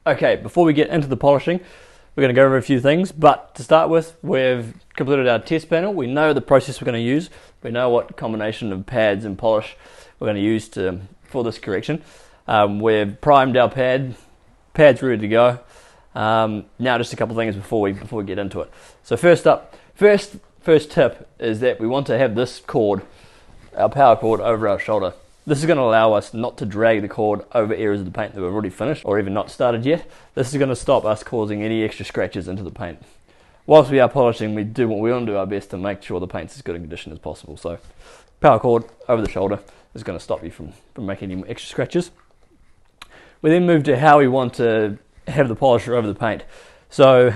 Okay, before we get into the polishing, we're going to go over a few things, but to start with, we've completed our test panel. We know the process we're going to use. We know what combination of pads and polish we're going to use for this correction. We've primed our pad's ready to go. Now just a couple of things before we get into it. So first tip is that we want to have this cord, our power cord, over our shoulder. This is going to allow us not to drag the cord over areas of the paint that we've already finished or even not started yet. This is going to stop us causing any extra scratches into the paint. Whilst we are polishing, we want to do our best to make sure the paint's as good in condition as possible. So power cord over the shoulder is going to stop you from making any extra scratches. We then move to how we want to have the polisher over the paint. So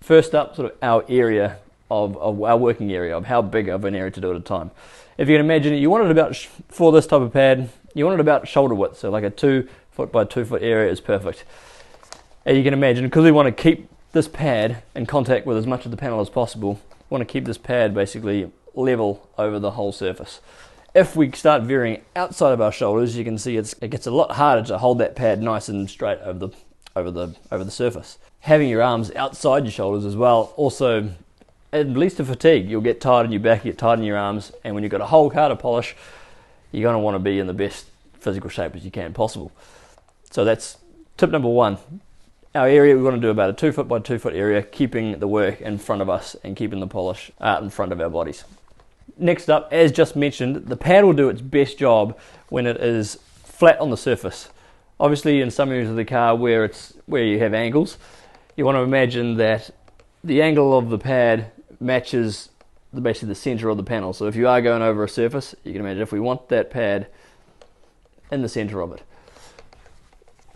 first up, sort of our area of our working area, of how big of an area to do at a time. If you can imagine it, you want it about, for this type of pad, you want it about shoulder width, so like a 2 foot by 2 foot area is perfect. As you can imagine, because we want to keep this pad in contact with as much of the panel as possible, we want to keep this pad basically level over the whole surface. If we start veering outside of our shoulders, you can see it gets a lot harder to hold that pad nice and straight over the surface. Having your arms outside your shoulders as well also leads to fatigue. You'll get tired in your back, you get tired in your arms, and when you've got a whole car to polish, you're going to want to be in the best physical shape as you can possible. So that's tip number one. Our area, we want to do about a 2 foot by 2 foot area, keeping the work in front of us and keeping the polish out in front of our bodies. Next up, as just mentioned, the pad will do its best job when it is flat on the surface. Obviously, in some areas of the car where you have angles, you want to imagine that the angle of the pad matches basically the center of the panel. So if you are going over a surface, you can imagine if we want that pad in the center of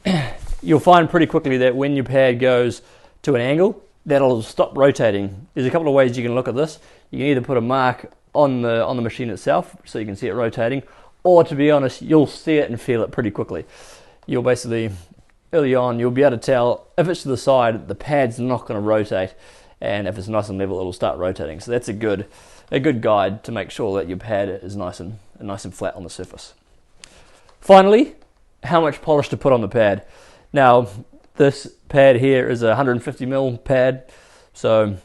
it. You'll find pretty quickly that when your pad goes to an angle, that'll stop rotating. There's a couple of ways you can look at this. You can either put a mark on the machine itself so you can see it rotating, or to be honest, you'll see it and feel it pretty quickly. You'll basically, early on, you'll be able to tell if it's to the side, the pad's not going to rotate, and if it's nice and level, it'll start rotating. So that's a good guide to make sure that your pad is nice and flat on the surface. Finally, how much polish to put on the pad. Now, this pad here is a 150mm pad, so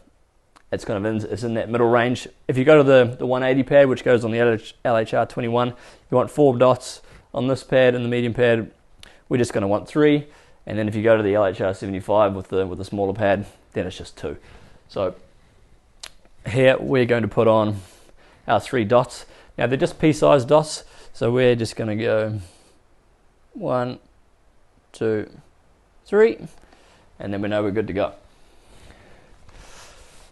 it's it's in that middle range. If you go to the 180 pad, which goes on the LHR 21, you want 4 dots on this pad, and the medium pad, we're just going to want 3. And then if you go to the LHR 75 with the smaller pad, then it's just 2. So here we're going to put on our 3 dots. Now they're just pea-sized dots, so we're just going to go 1, 2, 3, and then we know we're good to go.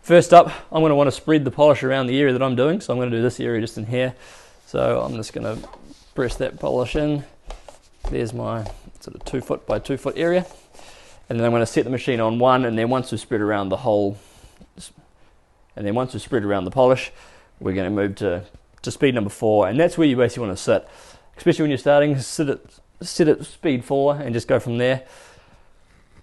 First up, I'm going to want to spread the polish around the area that I'm doing, so I'm going to do this area just in here. So I'm just going to press that polish in. There's my sort of 2 foot by 2 foot area, and then I'm going to set the machine on 1, and then once we've spread around the polish, we're going to move to speed number 4, and that's where you basically want to sit, especially when you're starting. Sit at speed 4 and just go from there.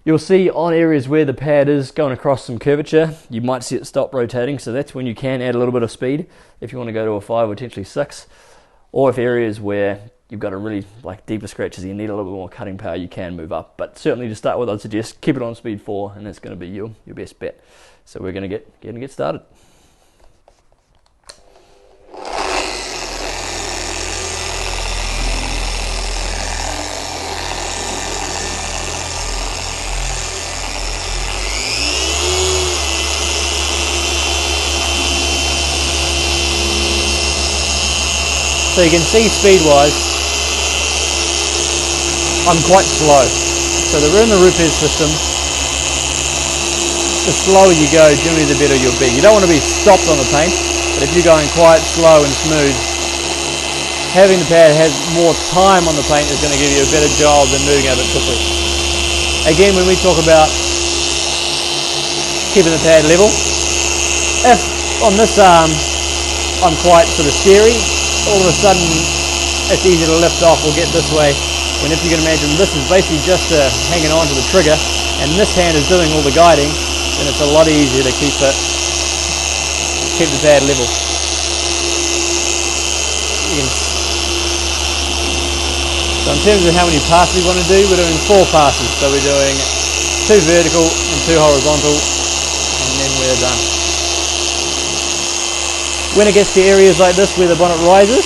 You'll see on areas where the pad is going across some curvature, you might see it stop rotating, so that's when you can add a little bit of speed if you want to go to a 5 or potentially 6, or if areas where you've got a really deeper scratches, you need a little bit more cutting power, you can move up. But certainly to start with, I'd suggest keep it on speed 4, and that's going to be your best bet. So we're going to get started. So you can see speed-wise, I'm quite slow. So we're in the Rupes system. The slower you go, generally the better you'll be. You don't want to be stopped on the paint, but if you're going quite slow and smooth, having the pad have more time on the paint is going to give you a better job than moving a bit quickly. Again, when we talk about keeping the pad level, if on this arm I'm quite sort of steery, all of a sudden it's easy to lift off or get this way, when if you can imagine this is basically just hanging on to the trigger and this hand is doing all the guiding, then it's a lot easier to keep the pad level. So in terms of how many passes we want to do, we're doing 4 passes. So we're doing 2 vertical and 2 horizontal, and then we're done. When it gets to areas like this where the bonnet rises,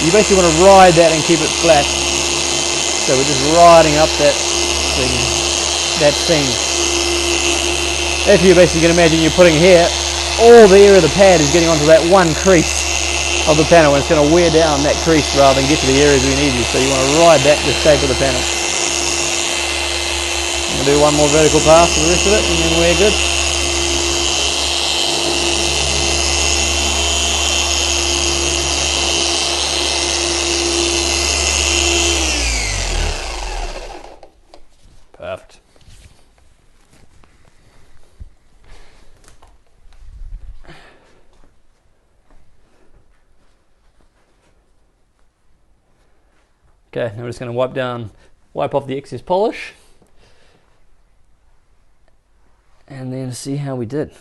you basically want to ride that and keep it flat. So we're just riding up that thing, that seam. If you basically can imagine you're putting here, all the area of the pad is getting onto that one crease of the panel, and it's going to wear down that crease rather than get to the areas we need to. So you want to ride that the shape of the panel. I'm going to do one more vertical pass for the rest of it, and then we're good. Perfect. Okay, now we're just going to wipe off the excess polish, and then see how we did.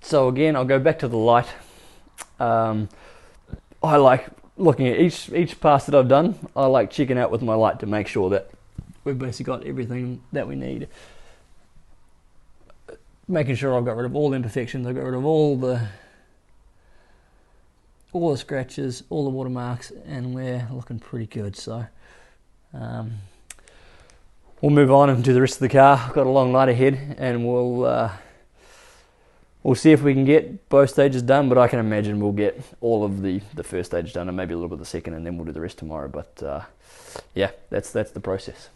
So again, I'll go back to the light. I like looking at each pass that I've done. I like checking out with my light to make sure that we've basically got everything that we need. Making sure I've got rid of all the imperfections, I've got rid of all the scratches, all the watermarks, and we're looking pretty good. So we'll move on and do the rest of the car. I've got a long night ahead, and we'll see if we can get both stages done, but I can imagine we'll get all of the first stage done and maybe a little bit of the second, and then we'll do the rest tomorrow. But yeah, that's the process.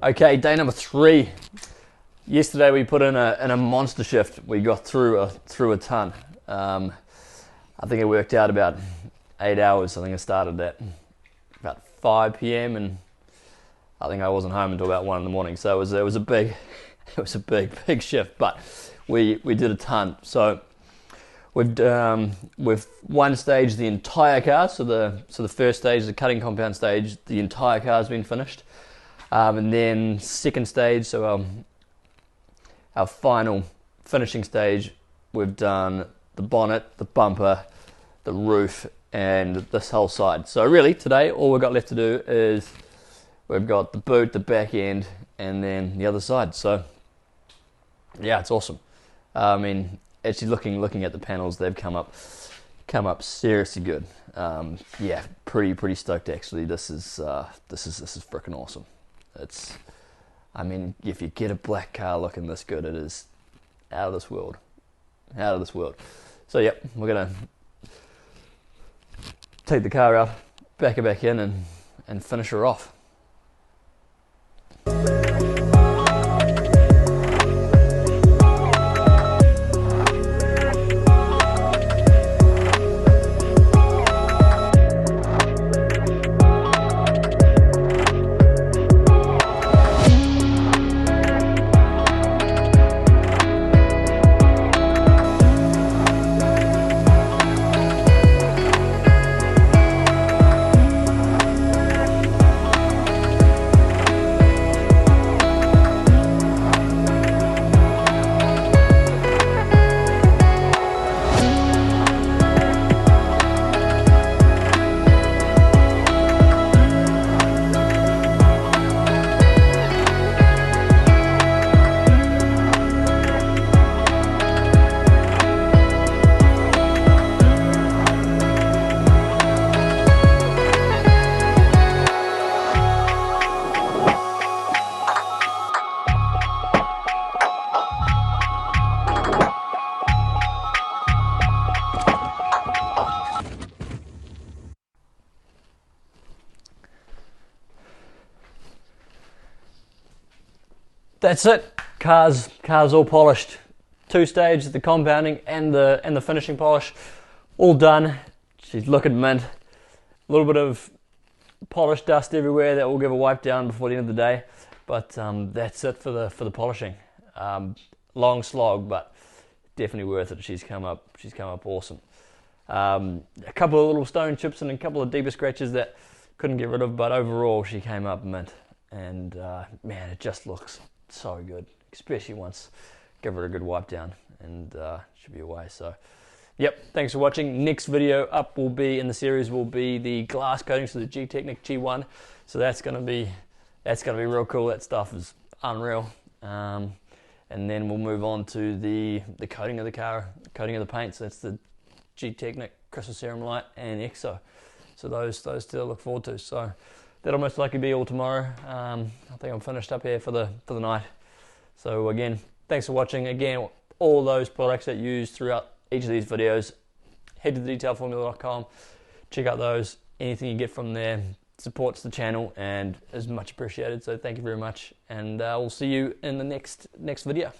Okay, day number 3. Yesterday we put in a monster shift. We got through a ton. I think it worked out about 8 hours. I think I started at about 5 p.m. and I think I wasn't home until about 1 in the morning. So it was a big shift, but we did a ton. So we've one stage the entire car. So the first stage, the cutting compound stage, the entire car has been finished. And then second stage, so our final finishing stage, we've done the bonnet, the bumper, the roof, and this whole side. So really today all we've got left to do is we've got the boot, the back end, and then the other side. So yeah, it's awesome. I mean, actually looking at the panels, they've come up seriously good. Yeah, pretty stoked actually. This is freaking awesome. I mean, if you get a black car looking this good, it is out of this world. So yep, we're gonna take the car out, back her back in, and finish her off. that's it. Car's all polished. 2 stages, the compounding and the finishing polish, all done. She's looking mint. A little bit of polish dust everywhere that will give a wipe down before the end of the day, but that's it for the polishing. Long slog, but definitely worth it. She's come up awesome. A couple of little stone chips and a couple of deeper scratches that couldn't get rid of, but overall she came up mint, and man, it just looks so good, especially once give her a good wipe down, and should be away. So yep, thanks for watching. Next video up will be in the series will be the glass coating, so the G-Technic G1. So that's gonna be real cool. That stuff is unreal. And then we'll move on to the coating of the car, coating of the paint. So that's the G-Technic Crystal Serum Light and EXO. So those two to look forward to. So that'll most likely be all tomorrow. I think I'm finished up here for the night. So again, thanks for watching. Again, all those products that you use throughout each of these videos, head to thedetailformula.com, check out those. Anything you get from there supports the channel and is much appreciated. So thank you very much, and we'll see you in the next video.